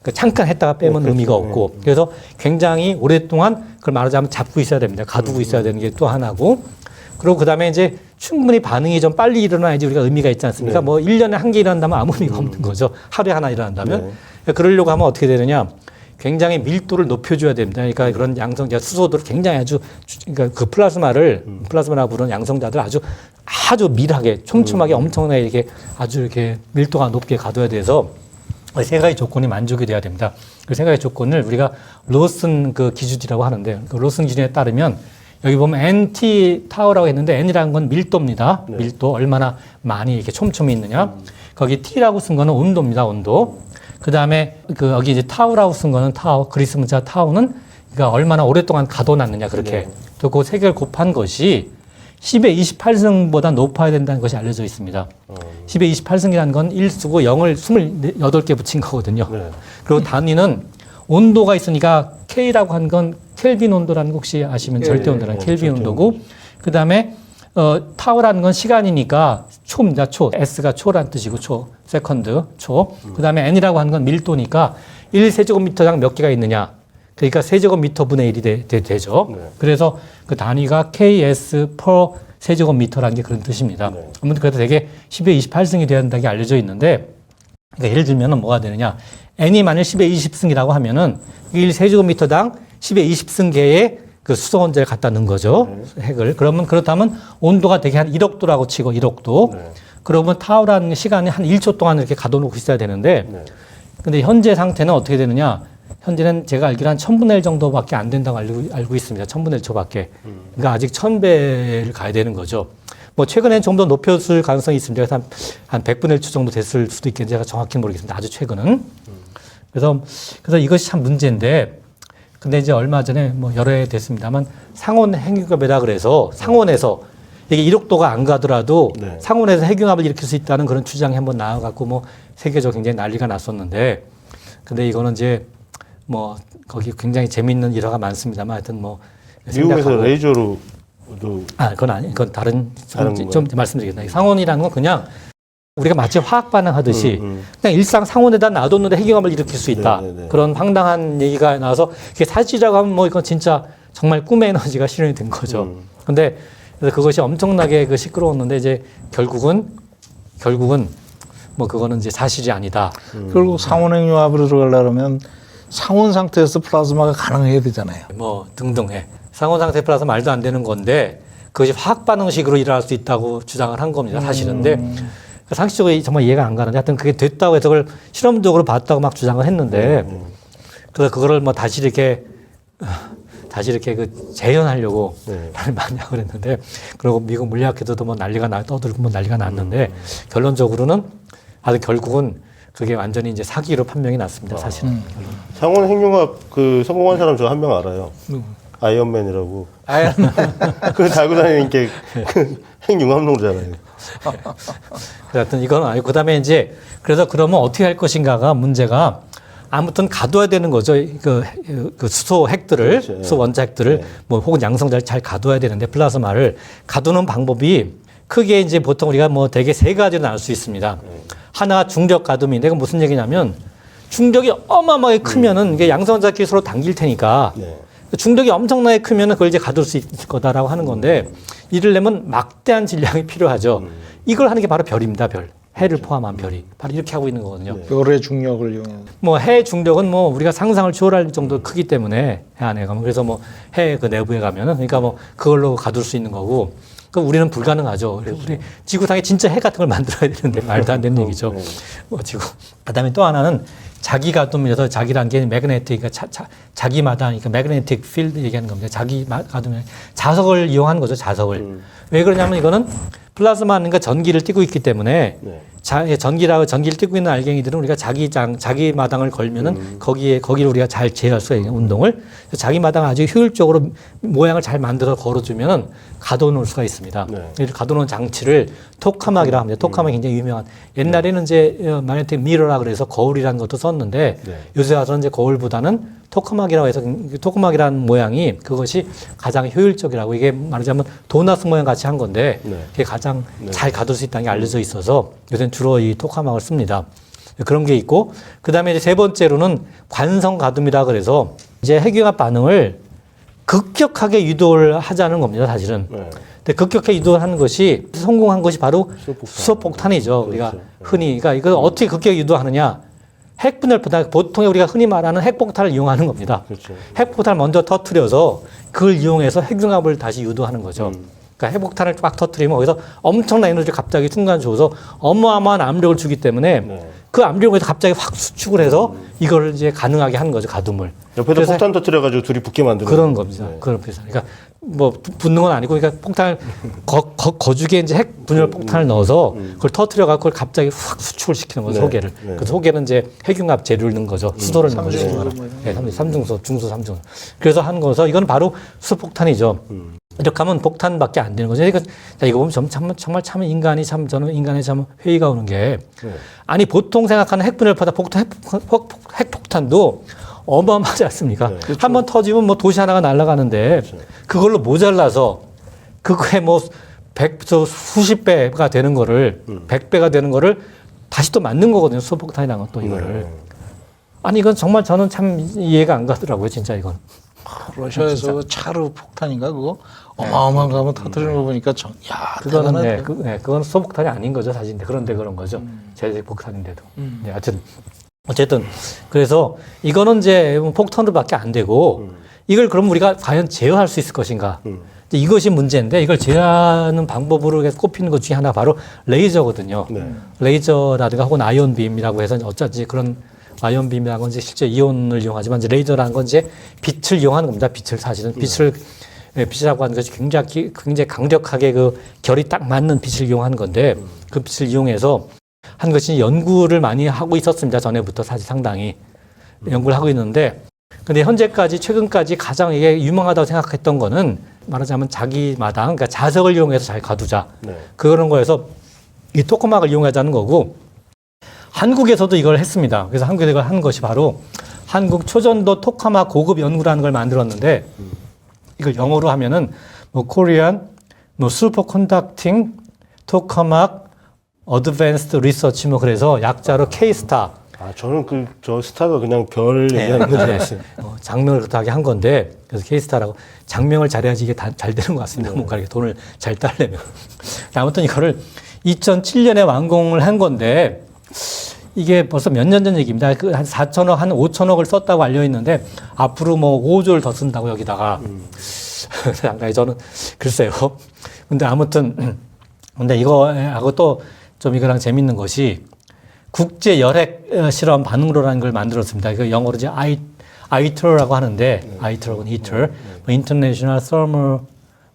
[SPEAKER 2] 그러니까 잠깐 했다가 빼면 의미가 없고. 그래서 굉장히 오랫동안 그걸 말하자면 잡고 있어야 됩니다. 가두고 있어야 되는 게 또 하나고. 그리고 그 다음에 이제 충분히 반응이 좀 빨리 일어나야지 우리가 의미가 있지 않습니까? 뭐 1년에 한 개 일어난다면 아무 의미가 없는 거죠. 하루에 하나 일어난다면. 그러려고 하면 어떻게 되느냐. 굉장히 밀도를 높여줘야 됩니다. 그러니까 그런 양성자 수소들을 굉장히 그러니까 그 플라즈마라고 부르는 양성자들 아주 밀하게 촘촘하게 엄청나게 이렇게 아주 이렇게 밀도가 높게 가둬야 돼서 세 가지 조건이 만족이 돼야 됩니다. 그 세 가지 조건을 우리가 로슨 그 기준이라고 하는데 그 로슨 기준에 따르면 여기 보면 NT 타워라고 했는데 N이라는 건 밀도입니다. 밀도 얼마나 많이 이렇게 촘촘히 있느냐. 거기 T라고 쓴 거는 온도입니다. 온도. 그 다음에 여기 이제 타우라고 쓴 거는 그리스 문자 타우는 그러니까 얼마나 오랫동안 가둬놨느냐 그렇게. 또 그 세 개를 곱한 것이 10의 28승보다 높아야 된다는 것이 알려져 있습니다. 10의 28승이라는 건 1수고 0을 28개 붙인 거거든요. 그리고 단위는 온도가 있으니까 K라고 한 건 켈빈 온도라는 거 혹시 아시면 절대 온도라는 켈빈 온도고 그 다음에 타워라는 건 시간이니까 초입니다. 초. S가 초란 뜻이고 세컨드, 초. 그 다음에 N이라고 하는 건 밀도니까 1세제곱미터당 몇 개가 있느냐. 그러니까 세제곱미터분의 1이 되죠. 그래서 그 단위가 KS per 세제곱미터라는 게 그런 뜻입니다. 아무튼 그래도 되게 10의 28승이 되어야 한다는 게 알려져 있는데 그러니까 예를 들면 뭐가 되느냐. N이 만일 10의 20승이라고 하면은 1세제곱미터당 10의 20승계의 그 수소 원자를 갖다 넣은 거죠. 핵을. 그러면 그렇다면 온도가 되게 한 1억 도라고 치고 1억 도. 그러면 타워라는 시간이 한 1초 동안 이렇게 가둬놓고 있어야 되는데 근데 현재 상태는 어떻게 되느냐. 현재는 제가 알기로 한 1000분의 1 정도밖에 안 된다고 알고 있습니다. 1000분의 1초밖에. 그러니까 아직 1000배를 가야 되는 거죠. 뭐 최근엔 좀 더 높였을 가능성이 있습니다. 그래서 한 100분의 1초 정도 됐을 수도 있겠는데 제가 정확히 모르겠습니다. 아주 최근은. 그래서 이것이 참 문제인데 근데 이제 얼마 전에 뭐 여러 해 됐습니다만 상온 핵융합이라 그래서 상온에서 이게 1억 도가 안 가더라도 상온에서 핵융합을 일으킬 수 있다는 그런 주장이 한번 나와갖고 뭐 세계적으로 굉장히 난리가 났었는데 근데 이거는 이제 뭐 거기 굉장히 재미있는 일화가 많습니다만 하여튼 뭐
[SPEAKER 1] 미국에서 레이저로도
[SPEAKER 2] 그건 다른 좀 말씀드리겠습니다. 상온이라는 건 그냥 우리가 마치 화학 반응하듯이 그냥 일상 상온에다 놔뒀는데 핵융합을 일으킬 수 있다. 그런 황당한 얘기가 나와서 이게 사실이라고 하면 뭐 이건 진짜 정말 꿈의 에너지가 실현이 된 거죠. 근데 그래서 그것이 엄청나게 시끄러웠는데 이제 결국은 뭐 그거는 이제 사실이 아니다.
[SPEAKER 3] 결국 상온핵융합으로 들어가려면 상온 상태에서 플라즈마가 가능해야 되잖아요.
[SPEAKER 2] 뭐 등등해. 상온 상태 플러스 말도 안 되는 건데 그것이 화학 반응식으로 일어날 수 있다고 주장을 한 겁니다. 사실은. 근데 상식적으로 정말 이해가 안 가는데 하여튼 그게 됐다고 해서 그걸 실험적으로 봤다고 막 주장을 했는데 그래서 그거를 뭐 다시 이렇게 그 재현하려고 많이 하고 그랬는데 그리고 미국 물리학회도 뭐 떠들고 뭐 난리가 났는데 결론적으로는 결국은 그게 완전히 이제 사기로 판명이 났습니다. 사실은.
[SPEAKER 1] 상온 핵융합 성공한 사람 저 한 명 알아요. 아이언맨이라고.
[SPEAKER 3] 아예
[SPEAKER 1] 그걸 달고 다니는 게 핵융합로잖아요.
[SPEAKER 2] 하여튼 이건 아니고 그다음에 이제 그래서 그러면 어떻게 할 것인가가 문제가 아무튼 가둬야 되는 거죠. 그 수소 핵들을
[SPEAKER 1] 그렇죠.
[SPEAKER 2] 수소 원자 핵들을
[SPEAKER 1] 네.
[SPEAKER 2] 뭐 혹은 양성자를 잘 가둬야 되는데 플라즈마를 가두는 방법이 크게 이제 보통 우리가 뭐 대개 세 가지로 나눌 수 있습니다. 하나가 중력 가둠인데 이건 무슨 얘기냐면 중력이 어마어마하게 크면은 이게 양성자끼리 서로 당길 테니까
[SPEAKER 1] 네.
[SPEAKER 2] 중력이 엄청나게 크면은 그걸 이제 가둘 수 있을 거다라고 하는 건데 이러려면 막대한 질량이 필요하죠. 이걸 하는 게 바로 별입니다. 별. 해를 포함한 별이 바로 이렇게 하고 있는 거거든요.
[SPEAKER 1] 네.
[SPEAKER 3] 별의 중력을 이용해.
[SPEAKER 2] 뭐 해 중력은 뭐 우리가 상상을 초월할 정도 크기 때문에 해 안에 가면 그래서 뭐 해 그 내부에 가면은 그러니까 뭐 그걸로 가둘 수 있는 거고 그 우리는 불가능하죠. 그래서 우리 지구상에 진짜 해 같은 걸 만들어야 되는데 말도 안 되는 얘기죠. 뭐 지구. 그다음에 또 하나는 자기 가둠에서 자기란 게 매그네틱 그러니까 자기마다 그러니까 매그네틱 필드 얘기하는 겁니다. 자기 가둠에 자석을 이용하는 거죠. 자석을. 왜 그러냐면 이거는 플라즈마는 전기를 띠고 있기 때문에
[SPEAKER 1] 네.
[SPEAKER 2] 전기를 띠고 있는 알갱이들은 우리가 자기 마당을 걸면은 거기를 우리가 잘 제어할 수가 있는 운동을 자기 마당을 아주 효율적으로 모양을 잘 만들어 걸어주면은 가둬놓을 수가 있습니다.
[SPEAKER 1] 네.
[SPEAKER 2] 이 가둬놓은 장치를 토카막이라고 합니다. 토카막이 굉장히 유명한 옛날에는 이제 마그네틱 미러라 그래서 거울이라는 것도 썼는데
[SPEAKER 1] 네.
[SPEAKER 2] 요새 와서는 이제 거울보다는 토카막이라고 해서 토카막이라는 모양이 그것이 가장 효율적이라고 이게 말하자면 도넛 모양 같이 한 건데
[SPEAKER 1] 네.
[SPEAKER 2] 그게 가장 잘 가둘 수 있다는 게 알려져 있어서 요새는 주로 이 토카막을 씁니다. 그런 게 있고 그다음에 이제 세 번째로는 관성 가둠이라 그래서 이제 핵융합 반응을 급격하게 유도를 하자는 겁니다. 사실은.
[SPEAKER 1] 네.
[SPEAKER 2] 근데 급격하게 유도하는 것이 성공한 것이 바로
[SPEAKER 1] 수소폭탄.
[SPEAKER 2] 수소폭탄이죠. 우리가
[SPEAKER 1] 그렇죠.
[SPEAKER 2] 흔히 그러니까 이걸 어떻게 급격하게 유도하느냐? 핵분열보다 보통 우리가 흔히 말하는 핵폭탄을 이용하는 겁니다.
[SPEAKER 1] 그렇죠.
[SPEAKER 2] 핵폭탄을 먼저 터뜨려서 그걸 이용해서 핵융합을 다시 유도하는 거죠. 그러니까 핵폭탄을 꽉 터뜨리면 거기서 엄청난 에너지를 갑자기 순간 줘서 어마어마한 압력을 주기 때문에
[SPEAKER 1] 네.
[SPEAKER 2] 그 압력에서 갑자기 확 수축을 해서 이걸 이제 가능하게 하는 거죠. 가둠을.
[SPEAKER 1] 옆에다
[SPEAKER 2] 그래서
[SPEAKER 1] 폭탄 터뜨려가지고 둘이 붙게 만드는.
[SPEAKER 2] 그런 겁니다.
[SPEAKER 1] 네.
[SPEAKER 2] 그런 비슷. 그러니까 뭐 붙는 건 아니고, 그러니까 폭탄을 거죽에 이제 핵 분열 폭탄을 넣어서 그걸 터뜨려갖고 그걸 갑자기 확 수축을 시키는 거죠.
[SPEAKER 1] 네.
[SPEAKER 2] 소개를.
[SPEAKER 1] 네.
[SPEAKER 2] 그 소개는 이제 핵융합 재료를 넣는 거죠. 수소를 넣는 거죠.
[SPEAKER 3] 삼중수.
[SPEAKER 2] 네, 삼중수, 중수, 삼중수. 그래서 하는 거서 이건 바로 수폭탄이죠. 이렇게 하면 폭탄밖에 안 되는 거죠. 이거 보면 정말 참 저는 인간의 참 회의가 오는 게
[SPEAKER 1] 네.
[SPEAKER 2] 아니 보통 생각하는 핵분열보다 핵폭탄도 어마어마하지 않습니까?
[SPEAKER 1] 네.
[SPEAKER 2] 한 번 터지면 뭐 도시 하나가 날아가는데 그걸로 모자라서 그거에 뭐 수십 배가 되는 거를 100배가 되는 거를 다시 또 맞는 거거든요. 수소폭탄이라는 것도 이거를.
[SPEAKER 1] 네.
[SPEAKER 2] 아니 이건 정말 저는 참 이해가 안 가더라고요. 진짜 이건.
[SPEAKER 3] 러시아에서 그 차르 폭탄인가 그거 어마어마한 거 한번 터뜨리는 거 보니까
[SPEAKER 2] 그거는
[SPEAKER 3] 대단하다.
[SPEAKER 2] 그건 수소폭탄이 아닌 거죠. 사실 그런데 그런 거죠. 재생 폭탄인데도. 네, 하여튼 어쨌든 그래서 이거는 이제 폭탄으로밖에 안 되고 이걸 그럼 우리가 과연 제어할 수 있을 것인가? 이제 이것이 문제인데 이걸 제어하는 방법으로 꼽히는 것 중에 하나 바로 레이저거든요.
[SPEAKER 1] 네.
[SPEAKER 2] 레이저라든가 혹은 아이언빔이라고 해서 어쩌지 그런 아이언빔이라는 건 이제 실제 이온을 이용하지만 이제 레이저라는 건 이제 빛을 이용하는 겁니다. 빛을 사실은 빛이라고 하는 것이 굉장히 강력하게 그 결이 딱 맞는 빛을 이용하는 건데 그 빛을 이용해서 한 것이 연구를 많이 하고 있었습니다. 전에부터 사실 상당히 연구를 하고 있는데 근데 현재까지 최근까지 가장 이게 유명하다고 생각했던 거는 말하자면 자기 마당 그러니까 자석을 이용해서 잘 가두자
[SPEAKER 1] 네.
[SPEAKER 2] 그런 거에서 이 토카막을 이용하자는 거고 한국에서도 이걸 했습니다. 그래서 한국에서 이걸 한 것이 바로 한국 초전도 토카막 고급 연구라는 걸 만들었는데 이걸 영어로 하면은 뭐 Korean Super Conducting Tokamak Advanced Research 뭐 그래서 약자로 K-STAR
[SPEAKER 1] 아, 저는 저 스타가 그냥 별 얘기하는 줄 알았어요.
[SPEAKER 2] 장명을 그렇게 한 건데 그래서 K-STAR라고 장명을 잘해야지 이게 잘 되는 것 같습니다. 뭔가 이렇게 돈을 잘 따려면. 아무튼 이거를 2007년에 완공을 한 건데 이게 벌써 몇 년 전 얘기입니다. 한 4천억, 한 5천억을 썼다고 알려 있는데 앞으로 뭐 5조를 더 쓴다고 여기다가 상당히 저는 글쎄요. 근데 아무튼 근데 이거하고 또 좀 이거랑 재밌는 것이 국제 열핵 실험 반응로라는 걸 만들었습니다. 이거 영어로 이제 ITER라고 하는데 ITER하고는 ITER, International Thermal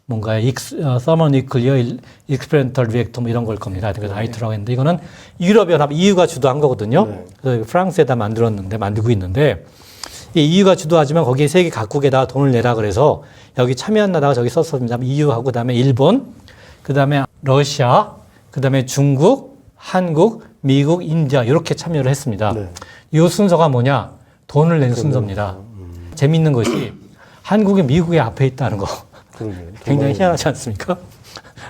[SPEAKER 2] 뭔가 Thermonuclear Experimental Reactor 뭐 이런 걸 겁니다. 그래서 ITER라고 했는데 이거는 유럽연합 EU가 주도한 거거든요.
[SPEAKER 1] 네.
[SPEAKER 2] 그래서 프랑스에다 만들고 있는데 이 EU가 주도하지만 거기에 세계 각국에다가 돈을 내라 그래서 여기 참여한다다가 저기 썼습니다. EU하고 그다음에 일본, 그다음에 러시아, 그다음에 중국, 한국, 미국, 인디아 이렇게 참여를 했습니다.
[SPEAKER 1] 네.
[SPEAKER 2] 이 순서가 뭐냐? 돈을 낸 순서입니다. 재미있는 것이 한국이 미국의 앞에 있다는 거.
[SPEAKER 1] 그러게요.
[SPEAKER 2] 굉장히 희한하지 않습니까?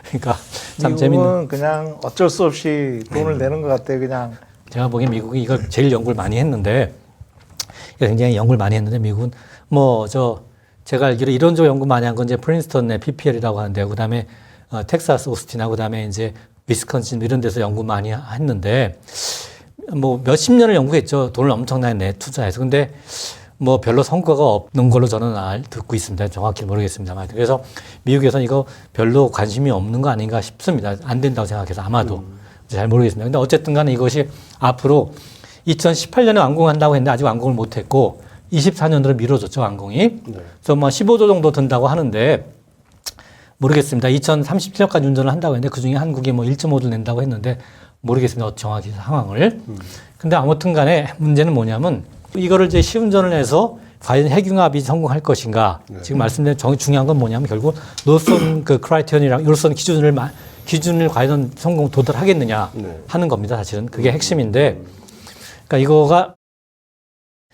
[SPEAKER 2] 그러니까 참 재밌는.
[SPEAKER 3] 미국은 그냥 어쩔 수 없이 돈을 내는 것 같아요. 그냥
[SPEAKER 2] 제가 보기엔 미국이 이걸 제일 연구를 많이 했는데 굉장히 연구를 많이 했는데 미국은 뭐 제가 알기로 이론적 연구 많이 한 건 이제 프린스턴의 PPL이라고 하는데요. 그다음에 텍사스 오스틴하고 그다음에 이제 위스콘신 이런 데서 연구 많이 했는데 뭐 몇십 년을 연구했죠. 돈을 엄청나게 투자해서. 근데 뭐 별로 성과가 없는 걸로 저는 듣고 있습니다. 정확히 모르겠습니다만. 그래서 미국에서는 이거 별로 관심이 없는 거 아닌가 싶습니다. 안 된다고 생각해서 아마도. 잘 모르겠습니다. 근데 어쨌든 간에 이것이 앞으로 2018년에 완공한다고 했는데 아직 완공을 못 했고 24년으로 미뤄졌죠, 완공이.
[SPEAKER 1] 네.
[SPEAKER 2] 그래서 뭐 15조 정도 든다고 하는데 모르겠습니다. 2037년까지 운전을 한다고 했는데 그중에 한국이 뭐 1.5조 낸다고 했는데 모르겠습니다. 정확히 상황을. 근데 아무튼 간에 문제는 뭐냐면 이거를 이제 시운전을 해서 과연 핵융합이 성공할 것인가.
[SPEAKER 1] 네.
[SPEAKER 2] 지금 말씀드린 중요한 건 뭐냐면 결국 노선 그 크라이테리언이랑 노선 기준을 과연 성공 도달하겠느냐
[SPEAKER 1] 네.
[SPEAKER 2] 하는 겁니다. 사실은 그게 핵심인데, 그러니까 이거가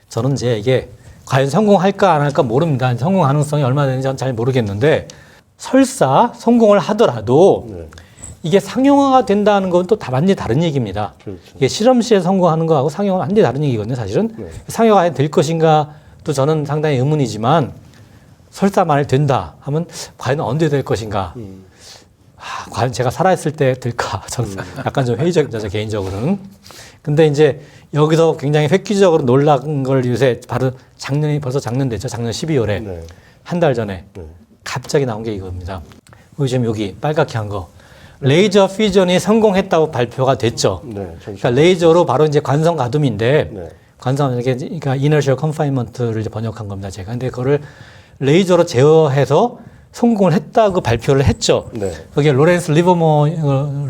[SPEAKER 2] 저는 이제 이게 과연 성공할까 안 할까 모릅니다. 성공 가능성이 얼마나 되는지 저는 잘 모르겠는데 설사 성공을 하더라도
[SPEAKER 1] 네.
[SPEAKER 2] 이게 상용화가 된다는 건 또 완전히 다른 얘기입니다.
[SPEAKER 1] 그렇죠.
[SPEAKER 2] 이게 실험실에 성공하는 거하고 상용화는 완전히 다른 얘기거든요. 사실은
[SPEAKER 1] 네.
[SPEAKER 2] 상용화가 될 것인가 또 저는 상당히 의문이지만 설사 만일 된다 하면 과연 언제 될 것인가. 과연 제가 살아있을 때 될까? 저는 약간 좀 회의적입니다, 저 개인적으로는. 근데 이제 여기서 굉장히 획기적으로 놀란 걸 요새 바로 벌써 작년 됐죠. 작년 12월에.
[SPEAKER 1] 네.
[SPEAKER 2] 한 달 전에.
[SPEAKER 1] 네.
[SPEAKER 2] 갑자기 나온 게 이겁니다. 지금 여기 빨갛게 한 거. 레이저 퓨전이 성공했다고 발표가 됐죠.
[SPEAKER 1] 네.
[SPEAKER 2] 그러니까 레이저로 바로 이제 관성 가둠인데,
[SPEAKER 1] 네.
[SPEAKER 2] 그러니까 inertial confinement를 이제 번역한 겁니다, 제가. 근데 그거를 레이저로 제어해서 성공을 했다고 발표를 했죠.
[SPEAKER 1] 네.
[SPEAKER 2] 그게 로렌스 리버모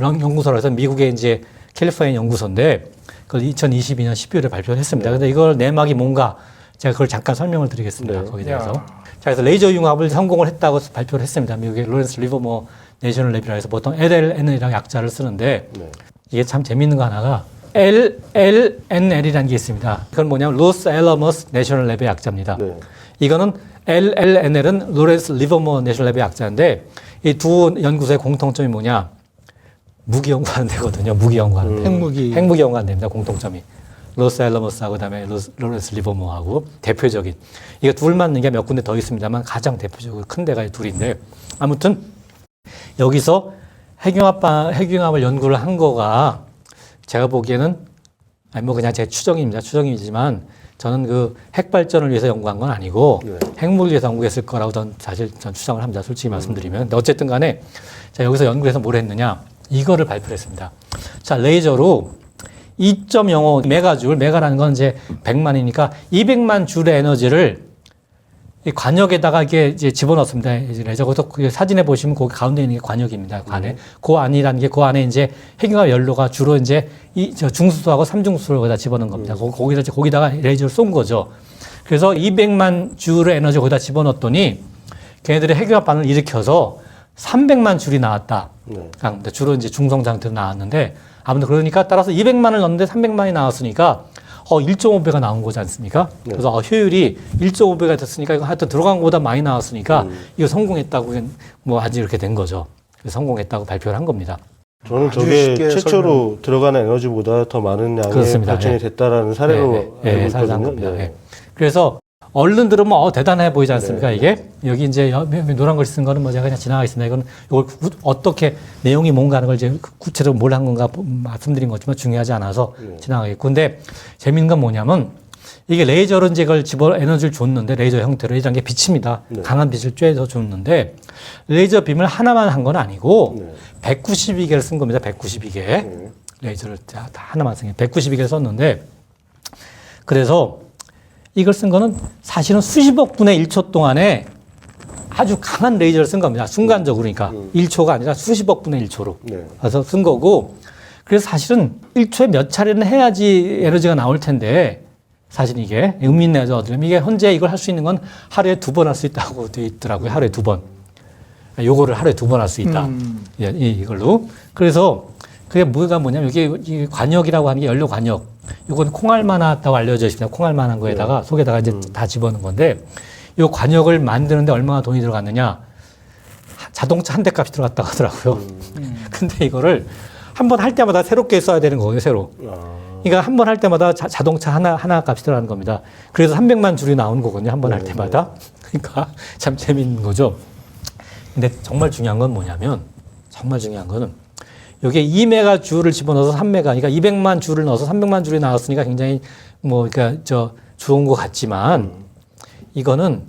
[SPEAKER 2] 연구소라고 해서 미국의 이제 캘리포니아 연구소인데 그걸 2022년 12월에 발표를 했습니다. 근데 이걸 내막이 뭔가 제가 그걸 잠깐 설명을 드리겠습니다.
[SPEAKER 1] 네.
[SPEAKER 2] 거기에 대해서. 자, 그래서 레이저 융합을 성공을 했다고 발표를 했습니다. 미국의 로렌스 리버모 내셔널 랩이라 해서 보통 LLN이라는 약자를 쓰는데
[SPEAKER 1] 네.
[SPEAKER 2] 이게 참 재미있는 거 하나가 LLNL이라는 게 있습니다. 그건 뭐냐면 로스 앨러머스 내셔널 랩의 약자입니다.
[SPEAKER 1] 네.
[SPEAKER 2] 이거는 LLNL은 로렌스 리버모 내셔널 랩의 약자인데 이 두 연구소의 공통점이 뭐냐? 무기 연구하는 데거든요. 무기 연구하는 데.
[SPEAKER 3] 핵무기
[SPEAKER 2] 연구하는 데입니다. 공통점이. 로스 앨러머스하고 그다음에 로렌스 리버모하고 대표적인. 이거 둘만 있는 게 몇 군데 더 있습니다만 가장 대표적으로 큰 데가 이 둘인데 아무튼 여기서 핵융합을 연구를 한 거가 제가 보기에는 뭐 그냥 제 추정입니다. 추정이지만 저는 그 핵발전을 위해서 연구한 건 아니고
[SPEAKER 1] 네.
[SPEAKER 2] 핵무기를 위해서 연구했을 거라고 전 추정을 합니다. 솔직히 말씀드리면. 근데 어쨌든 간에 자, 여기서 연구해서 뭘 했느냐. 이거를 발표를 했습니다. 자, 레이저로 2.05 메가줄, 메가라는 건 이제 100만이니까 200만 줄의 에너지를 이 관역에다가 이게 이제 집어넣습니다. 이제 레저부터 그 사진에 보시면 거기 가운데 있는 게 관역입니다. 관에. 그 안이라는 게 그 안에 이제 핵융합 연료가 주로 이제 중수소하고 삼중수소를 거기다 집어넣은 겁니다. 거기다가 레이저를 쏜 거죠. 그래서 200만 줄의 에너지를 거기다 집어넣었더니 걔네들이 핵융합 반응을 일으켜서 300만 줄이 나왔다.
[SPEAKER 1] 네.
[SPEAKER 2] 주로 이제 중성 상태로 나왔는데 아무튼 그러니까 따라서 200만을 넣었는데 300만이 나왔으니까 1.5배가 나온 거지 않습니까?
[SPEAKER 1] 네.
[SPEAKER 2] 그래서 효율이 1.5배가 됐으니까 이거 하여튼 들어간 것보다 많이 나왔으니까 이거 성공했다고 뭐 아직 이렇게 된 거죠. 그래서 성공했다고 발표를 한 겁니다.
[SPEAKER 1] 저는
[SPEAKER 3] 아주
[SPEAKER 1] 저게
[SPEAKER 3] 쉽게
[SPEAKER 1] 최초로 들어가는 에너지보다 더 많은 양의
[SPEAKER 2] 그렇습니다.
[SPEAKER 1] 발전이
[SPEAKER 2] 네.
[SPEAKER 1] 됐다라는 사례로 알고
[SPEAKER 2] 사례한
[SPEAKER 1] 있거든요.
[SPEAKER 2] 겁니다.
[SPEAKER 1] 네.
[SPEAKER 2] 네. 그래서 얼른 들으면 대단해 보이지 않습니까?
[SPEAKER 1] 네.
[SPEAKER 2] 이게 여기 이제 노란 글 쓴 거는 뭐 제가 그냥 지나가겠습니다. 이건 이걸 어떻게 내용이 뭔가 하는 걸 이제 구체적으로 뭘 한 건가 말씀드린 거지만 중요하지 않아서 지나가겠고. 근데 재밌는 건 뭐냐면 이게 레이저로 이제 이걸 에너지를 줬는데 레이저 형태로 이런 게 빛입니다.
[SPEAKER 1] 네.
[SPEAKER 2] 강한 빛을 쬐서 줬는데 레이저 빔을 하나만 한 건 아니고
[SPEAKER 1] 네.
[SPEAKER 2] 192개를 쓴 겁니다. 192개.
[SPEAKER 1] 네.
[SPEAKER 2] 레이저를 다 하나만 쓴 게 192개를 썼는데 그래서 이걸 쓴 거는 사실은 수십억 분의 1초 동안에 아주 강한 레이저를 쓴 겁니다. 순간적으로 그러니까 1초가 아니라 수십억 분의 1초로.
[SPEAKER 1] 네.
[SPEAKER 2] 그래서 쓴 거고 그래서 사실은 1초에 몇 차례는 해야지 에너지가 나올 텐데 사실 이게 의미 있는 에너지 얻으려면 이게 현재 이걸 할 수 있는 건 하루에 2번 할 수 있다고 되어 있더라고요. 하루에 2번. 요거를 하루에 2번 할 수 있다. 예, 이걸로. 그래서 그게 뭐냐면 이게 이 관역이라고 하는 게 연료 관역. 이건 콩알만하다고 알려져 있습니다. 콩알만한 거에다가 속에다가 이제 다 집어넣은 건데 이 관역을 만드는데 얼마나 돈이 들어갔느냐. 자동차 한 대 값이 들어갔다고 하더라고요. 근데 이거를 한 번 할 때마다 새롭게 써야 되는 거예요, 새로. 그러니까 한 번 할 때마다 자동차 하나 값이 들어가는 겁니다. 그래서 300만 줄이 나오는 거거든요, 한 번 할 때마다. 그러니까 참 재밌는 거죠. 근데 정말 중요한 건 뭐냐면, 정말 중요한 거는 여기에 2메가 줄을 집어넣어서 3메가, 그러니까 200만 줄을 넣어서 300만 줄이 나왔으니까 굉장히 그러니까 좋은 것 같지만, 이거는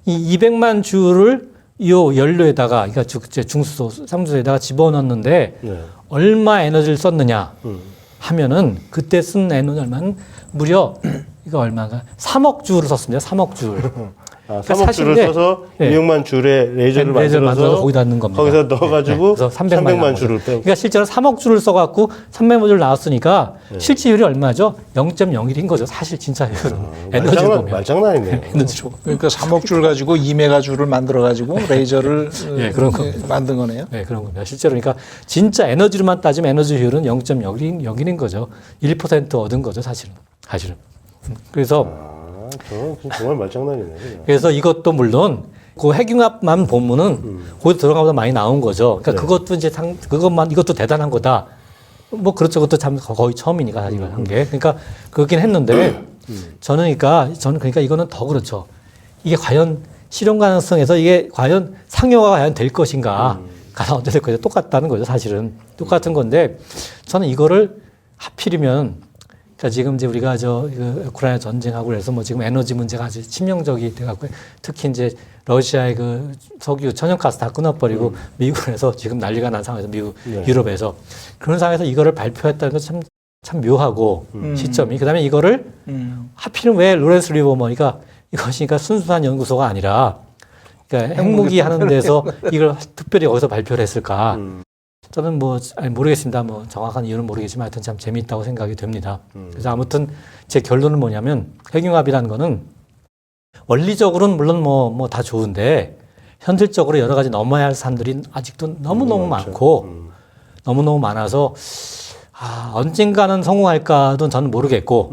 [SPEAKER 2] 이 200만 줄을 이 연료에다가, 그러니까 중수소, 상수소에다가 집어넣는데 얼마 에너지를 썼느냐 하면은 그때 쓴 에너지 얼마는 무려 이거 얼마가 3억 줄을 썼습니다. 3억 줄.
[SPEAKER 1] 그러니까 3억 줄을 써서 200만 줄의 레이저를 만들어서
[SPEAKER 2] 거기다 넣는 겁니다.
[SPEAKER 1] 거기서 넣어가지고
[SPEAKER 2] 그래서
[SPEAKER 1] 300만 줄을 빼고.
[SPEAKER 2] 그러니까 실제로 3억 줄을 써갖고 300만 줄 나왔으니까 실제율이 얼마죠? 0.01인 거죠. 사실 진짜 효율은. 에너지로 보면.
[SPEAKER 1] 말장난이네요.
[SPEAKER 2] 에너지로.
[SPEAKER 3] 그러니까 3억 줄 가지고 2메가 줄을 만들어 가지고 레이저를
[SPEAKER 2] 그런 겁니다.
[SPEAKER 3] 만든 거네요.
[SPEAKER 2] 네, 그런 겁니다. 실제로 그러니까 진짜 에너지로만 따지면 에너지 효율은 0.01인 거죠. 1% 얻은 거죠, 사실은. 그래서
[SPEAKER 1] 정말 말장난이네.
[SPEAKER 2] 그래서 이것도 물론 그 핵융합만 보면은 거기 들어가보다 많이 나온 거죠. 그러니까 그것도 이제 이것도 대단한 거다. 뭐 그렇죠. 그것도 참 거의 처음이니까 사실 한 게. 그러니까 그렇긴 했는데 저는 그러니까 이거는 더 그렇죠. 이게 과연 실현 가능성에서 이게 과연 상용화가 과연 될 것인가. 가서 언제 될 것인가. 똑같다는 거죠. 사실은 똑같은 건데 저는 이거를 하필이면 그러니까 지금 이제 우리가 우크라이나 전쟁하고 그래서 지금 에너지 문제가 아주 치명적이 돼갖고 특히 이제 러시아의 그 석유 천연가스 다 끊어버리고 미국에서 지금 난리가 난 상황에서 유럽에서 그런 상황에서 이거를 발표했다는 건 참 묘하고 시점이 그다음에 이거를 하필은 왜 로렌스 리버머니까 이것이 그러니까 순수한 연구소가 아니라 그러니까 핵무기 하는 데서 이걸 특별히 거기서 발표를 했을까? 저는 모르겠습니다. 정확한 이유는 모르겠지만 하여튼 참 재미있다고 생각이 됩니다. 그래서 아무튼 제 결론은 뭐냐면 핵융합이라는 거는 원리적으로는 물론 다 좋은데 현실적으로 여러 가지 넘어야 할 산들이 아직도 너무너무 많고 너무너무 많아서 언젠가는 성공할까는 저는 모르겠고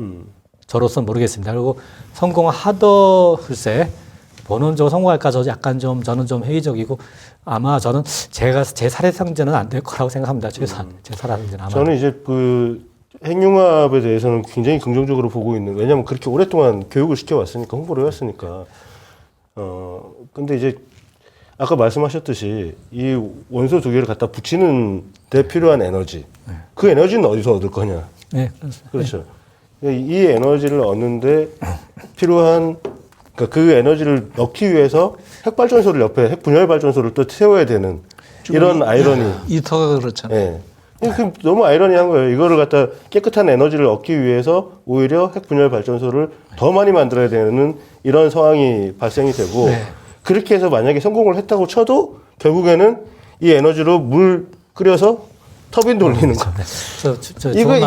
[SPEAKER 2] 저로서는 모르겠습니다. 그리고 성공하더 글쎄 본원적으로 성공할까 약간 저는 좀 회의적이고 아마 저는 제 살해상제는 안 될 거라고 생각합니다. 제 살해상제는 아마.
[SPEAKER 1] 저는 이제 그 핵융합에 대해서는 굉장히 긍정적으로 보고 있는. 왜냐하면 그렇게 오랫동안 교육을 시켜왔으니까 홍보를 해왔으니까. 근데 이제 아까 말씀하셨듯이 이 원소 두 개를 갖다 붙이는 데 필요한 에너지. 그 에너지는 어디서 얻을 거냐.
[SPEAKER 2] 네, 그렇습니다.
[SPEAKER 1] 그렇죠. 이 에너지를 얻는데 필요한 그 에너지를 넣기 위해서 핵발전소를 옆에 핵분열발전소를 또 세워야 되는 이런 아이러니.
[SPEAKER 3] 이터가 그렇잖아요.
[SPEAKER 1] 네. 너무 아이러니한 거예요. 이거를 갖다 깨끗한 에너지를 얻기 위해서 오히려 핵분열발전소를 더 많이 만들어야 되는 이런 상황이 발생이 되고 그렇게 해서 만약에 성공을 했다고 쳐도 결국에는 이 에너지로 물 끓여서 터빈 돌리는 거.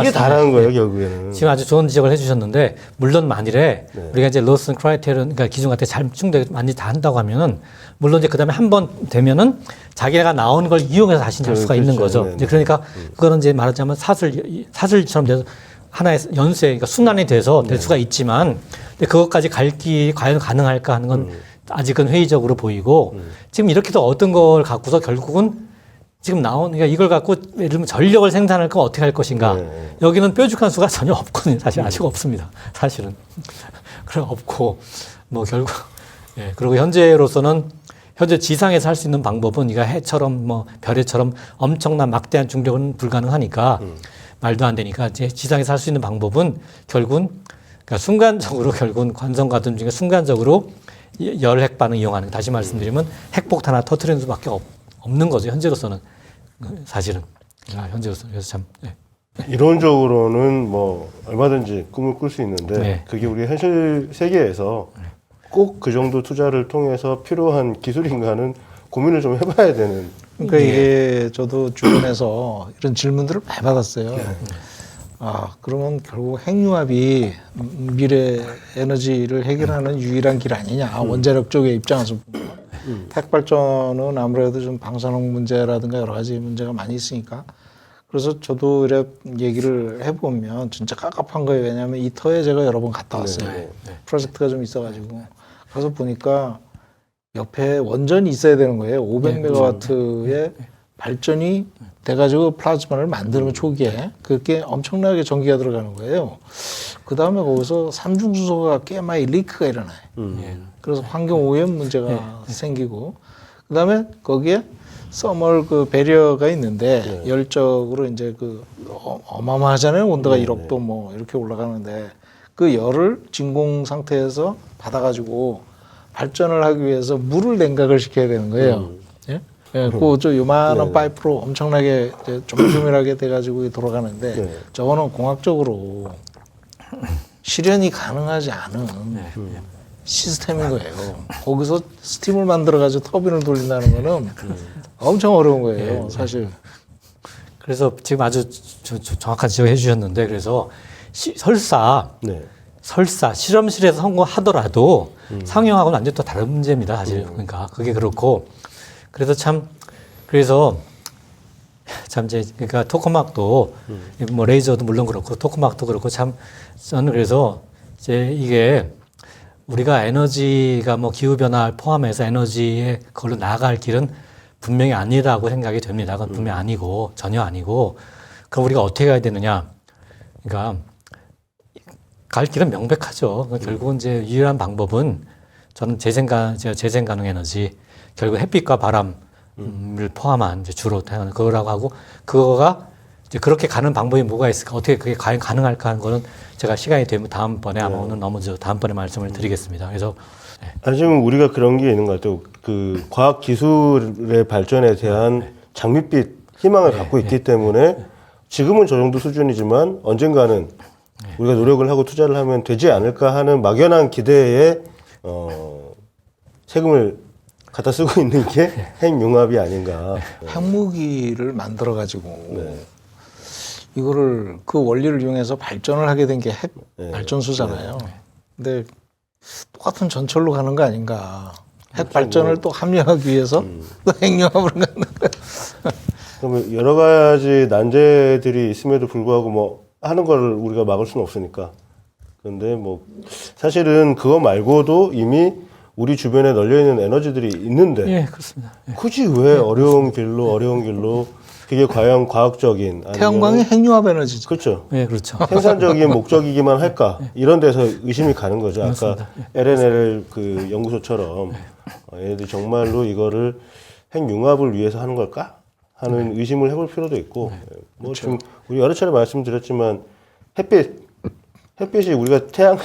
[SPEAKER 1] 이게 다라는 거예요, 결국에는.
[SPEAKER 2] 지금 아주 좋은 지적을 해주셨는데, 물론 만일에 우리가 이제 로슨 크라이테리언, 그러니까 기준 같은 잘 충분히 많이 다 한다고 하면은, 물론 이제 그 다음에 한 번 되면은 자기가 나온 걸 이용해서 다시 할 수가 있는 거죠. 이제 그러니까 그거는 이제 말하자면 사슬처럼 돼서 하나의 연쇄, 그러니까 순환이 돼서 될 수가 있지만, 근데 그것까지 갈 길이 과연 가능할까 하는 건 아직은 회의적으로 보이고, 지금 이렇게도 얻은 걸 갖고서 결국은 지금 그러니까 이걸 갖고 예를 들면 전력을 생산할 건 어떻게 할 것인가. 여기는 뾰족한 수가 전혀 없거든요. 사실 아직 없습니다. 사실은. 그래 없고 결국 그리고 현재 지상에서 할 수 있는 방법은 이가 해처럼 별에처럼 엄청난 막대한 중력은 불가능하니까 말도 안 되니까 이제 지상에서 할 수 있는 방법은 결국은 그러니까 순간적으로 결국은 관성가동 중에 순간적으로 열핵 반응 이용하는 다시 말씀드리면 핵폭탄 하나 터트리는 수밖에 없는 거죠. 현재로서는 사실은 현재로서는 그래서 참
[SPEAKER 1] 이론적으로는 얼마든지 꿈을 꿀 수 있는데 그게 우리 현실 세계에서 꼭 그 정도 투자를 통해서 필요한 기술인가는 고민을 좀 해봐야 되는.
[SPEAKER 3] 그러니까 이게 저도 주변에서 이런 질문들을 많이 받았어요. 그러면 결국 핵융합이 미래 에너지를 해결하는 유일한 길 아니냐. 원자력 쪽의 입장에서 보면. 핵발전은 아무래도 좀 방사능 문제라든가 여러 가지 문제가 많이 있으니까. 그래서 저도 이래 얘기를 해보면 진짜 깝깝한 거예요. 왜냐하면 이 터에 제가 여러 번 갔다 왔어요. 프로젝트가 좀 있어가지고. 그래서 보니까 옆에 원전이 있어야 되는 거예요. 500메가와트의 발전이 돼가지고 플라즈마를 만드는 초기에 그게 엄청나게 전기가 들어가는 거예요. 그 다음에 거기서 삼중수소가 꽤 많이 리크가 일어나요. 그래서 환경 오염 문제가 생기고, 그 다음에 거기에 서멀 그 배리어가 있는데 열적으로 이제 그 어마어마하잖아요. 온도가 1억 도 뭐 이렇게 올라가는데 그 열을 진공 상태에서 받아가지고 발전을 하기 위해서 물을 냉각을 시켜야 되는 거예요. 예? 예, 그저 요만한 파이프로 엄청나게 이제 조밀조밀하게 돼가지고 돌아가는데 저거는 공학적으로 실현이 가능하지 않은 시스템인 거예요. 거기서 스팀을 만들어가지고 터빈을 돌린다는 거는 엄청 어려운 거예요, 사실.
[SPEAKER 2] 그래서 지금 아주 정확한 지적해 주셨는데, 그래서 설사 실험실에서 성공하더라도 상용하고는 완전히 또 다른 문제입니다, 사실. 그러니까 그게 그렇고, 그래서 이제 그러니까 토커막도 뭐 레이저도 물론 그렇고 토커막도 그렇고 참 저는 그래서 이제 이게 우리가 에너지가 뭐 기후 변화를 포함해서 에너지에 그걸로 나아갈 길은 분명히 아니라고 생각이 됩니다. 그건 분명히 아니고 전혀 아니고, 그럼 우리가 어떻게 가야 되느냐? 그러니까 갈 길은 명백하죠. 결국은 이제 유일한 방법은 저는 재생 가능 에너지, 결국 햇빛과 바람을 포함한 이제 주로 태어나는 그거라고 하고, 그거가 이제 그렇게 가는 방법이 뭐가 있을까? 어떻게 그게 과연 가능할까 하는 거는 제가 시간이 되면 다음번에 아마 오늘 너무 다음번에 말씀을 드리겠습니다. 그래서
[SPEAKER 1] 아직은 우리가 그런 게 있는 것 같아요. 그 과학 기술의 발전에 대한 장밋빛 희망을 갖고 있기 때문에 지금은 저 정도 수준이지만 언젠가는 우리가 노력을 하고 투자를 하면 되지 않을까 하는 막연한 기대에 세금을 갖다 쓰고 있는 게 핵융합이 아닌가.
[SPEAKER 3] 핵무기를 만들어 가지고 이거를 그 원리를 이용해서 발전을 하게 된 게 핵 발전소잖아요. 근데 똑같은 전철로 가는 거 아닌가. 핵 발전을 또 합리화하기 위해서 또 핵융합으로 가는 거야.
[SPEAKER 1] 그러면 여러 가지 난제들이 있음에도 불구하고 뭐 하는 걸 우리가 막을 수는 없으니까. 그런데 뭐 사실은 그거 말고도 이미 우리 주변에 널려 있는 에너지들이 있는데.
[SPEAKER 2] 예, 그렇습니다.
[SPEAKER 1] 굳이 왜 어려운 길로 그게 과연 과학적인
[SPEAKER 3] 태양광이 핵융합 에너지죠.
[SPEAKER 1] 그렇죠.
[SPEAKER 2] 예, 그렇죠.
[SPEAKER 1] 생산적인 목적이기만 할까? 이런 데서 의심이 가는 거죠. 아까 LNL 그 연구소처럼 얘네들이 정말로 이거를 핵융합을 위해서 하는 걸까? 하는 의심을 해볼 필요도 있고, 뭐
[SPEAKER 3] 그렇죠.
[SPEAKER 1] 지금 우리 여러 차례 말씀드렸지만 햇빛이 우리가 태양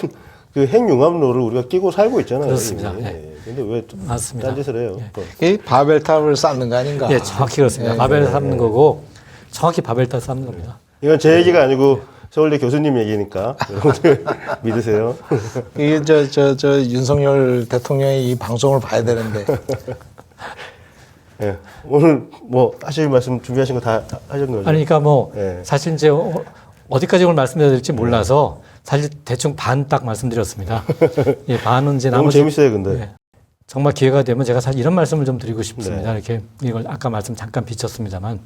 [SPEAKER 1] 그 핵융합로를 우리가 끼고 살고 있잖아요.
[SPEAKER 2] 그렇습니다.
[SPEAKER 1] 이미.
[SPEAKER 2] 예.
[SPEAKER 1] 근데 왜
[SPEAKER 2] 맞습니다.
[SPEAKER 1] 딴짓을 해요? 또.
[SPEAKER 3] 이 바벨탑을 쌓는 거 아닌가.
[SPEAKER 2] 예, 정확히 그렇습니다. 바벨 쌓는 거고 정확히 바벨탑 쌓는 겁니다.
[SPEAKER 1] 이건 제 얘기가 아니고 서울대 교수님 얘기니까 여러분들 믿으세요.
[SPEAKER 3] 이게 저 윤석열 대통령이 이 방송을 봐야 되는데.
[SPEAKER 1] 예. 오늘 뭐 하실 말씀 준비하신 거 다 하신 거죠?
[SPEAKER 2] 아니, 그러니까 뭐
[SPEAKER 1] 예.
[SPEAKER 2] 사실 이제 어디까지 오늘 말씀드려야 될지 몰라서 사실 대충 반 딱 말씀드렸습니다. 예, 반은 이제
[SPEAKER 1] 너무
[SPEAKER 2] 나머지
[SPEAKER 1] 재밌어요, 근데.
[SPEAKER 2] 예, 정말 기회가 되면 제가 사실 이런 말씀을 좀 드리고 싶습니다.
[SPEAKER 1] 네.
[SPEAKER 2] 이렇게 이걸 아까 말씀 잠깐 비쳤습니다만,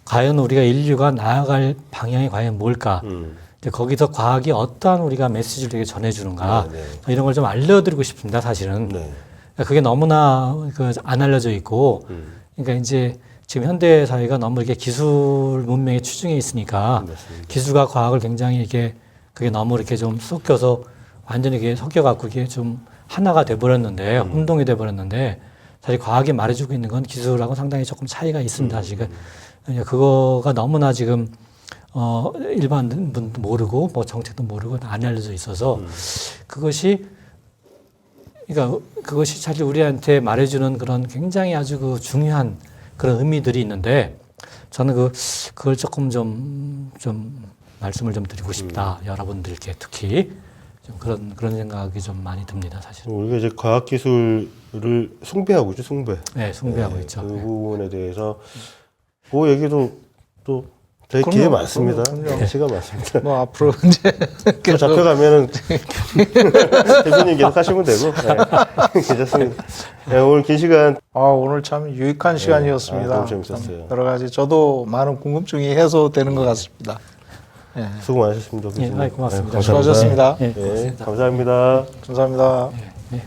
[SPEAKER 2] 과연 우리가 인류가 나아갈 방향이 과연 뭘까? 이제 거기서 과학이 어떠한 우리가 메시지를 되게 전해주는가?
[SPEAKER 1] 네,
[SPEAKER 2] 이런 걸 좀 알려드리고 싶습니다. 사실은.
[SPEAKER 1] 네.
[SPEAKER 2] 그게 너무나 안 알려져 있고, 그러니까 이제 지금 현대 사회가 너무 이렇게 기술 문명의 추중에 있으니까 기술과 과학을 굉장히 이렇게 그게 너무 이렇게 좀 섞여서 완전히 이게 섞여갖고 이게 좀 하나가 돼버렸는데, 혼동이 돼버렸는데, 사실 과학이 말해주고 있는 건 기술하고 상당히 조금 차이가 있습니다. 사실은. 그거가 너무나 지금 일반 분도 모르고 뭐 정책도 모르고 안 알려져 있어서 그것이 사실 우리한테 말해주는 그런 굉장히 아주 그 중요한 그런 의미들이 있는데, 저는 그걸 조금 좀 말씀을 좀 드리고 싶다. 여러분들께 특히 좀 그런 생각이 좀 많이 듭니다. 사실.
[SPEAKER 1] 우리가 이제 과학 기술을 숭배하고 있죠, 숭배.
[SPEAKER 2] 네, 숭배하고
[SPEAKER 1] 네,
[SPEAKER 2] 있죠.
[SPEAKER 1] 그
[SPEAKER 2] 네.
[SPEAKER 1] 부분에 대해서 그 얘기도 또 저희
[SPEAKER 3] 그럼요,
[SPEAKER 1] 기회 많습니다.
[SPEAKER 3] 그럼요.
[SPEAKER 1] 시간 많습니다.
[SPEAKER 3] 뭐 앞으로 이제
[SPEAKER 1] 또 잡혀가면은 대표님 계속 하시면 되고 네. 괜찮습니다. 네, 오늘 긴 시간
[SPEAKER 3] 오늘 참 유익한 시간이었습니다.
[SPEAKER 1] 너무 재밌었어요.
[SPEAKER 3] 참 여러 가지 저도 많은 궁금증이 해소되는 것 같습니다. 예.
[SPEAKER 1] 수고 많으셨습니다.
[SPEAKER 2] 예, 고맙습니다.
[SPEAKER 1] 네,
[SPEAKER 3] 수고하셨습니다.
[SPEAKER 2] 예,
[SPEAKER 1] 네, 감사합니다.
[SPEAKER 3] 감사합니다.
[SPEAKER 2] 예.